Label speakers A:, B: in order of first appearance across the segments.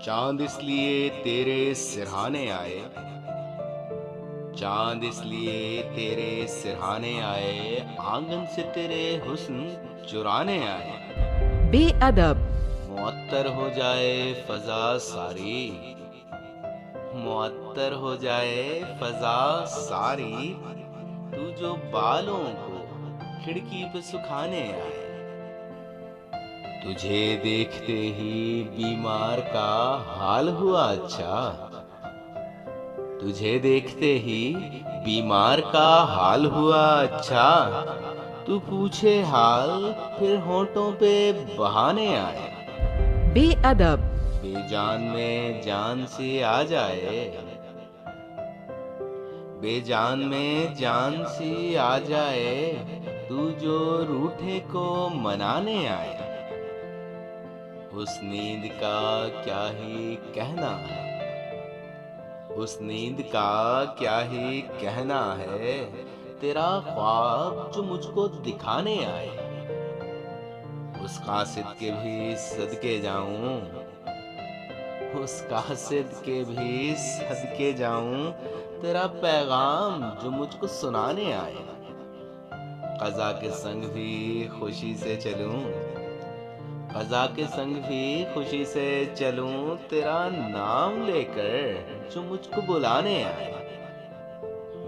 A: चांद इसलिए तेरे सिरहाने आए, चांद इसलिए तेरे सिरहाने आए, आंगन से तेरे हुस्न चुराने आए।
B: बेअदब,
A: मुअत्तर हो जाए फजा सारी, मुअत्तर हो जाए फजा सारी, तू जो बालों को खिड़की पे सुखाने आए। तुझे देखते ही बीमार का हाल हुआ अच्छा, तुझे देखते ही बीमार का हाल हुआ अच्छा। तू पूछे हाल फिर होठों पे बहाने आए।
B: बेअदब,
A: बेजान में जान सी आ जाए, बेजान में जान सी आ जाए, तू जो रूठे को मनाने आए। उस नींद का क्या ही कहना है, उस नींद का क्या ही कहना है, तेरा ख्वाब जो मुझको दिखाने आए। उस कासिद के भी सदके जाऊं, उस कासिद के भी सदके जाऊं, तेरा पैगाम जो मुझको सुनाने आए। क़ज़ा के संग भी खुशी से चलूं, क़ज़ा के संग भी खुशी से चलूं, तेरा नाम लेकर जो मुझको बुलाने आए।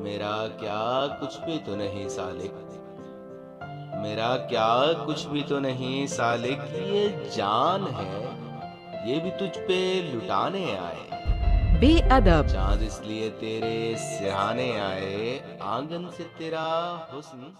A: मेरा क्या कुछ भी तो नहीं सालिक, मेरा क्या कुछ भी तो नहीं सालिक, ये जान है ये भी तुझ पे लुटाने आए।
B: बेअदब,
A: चांद इसलिए तेरे सिरहाने आए, आंगन से तेरा हुस्न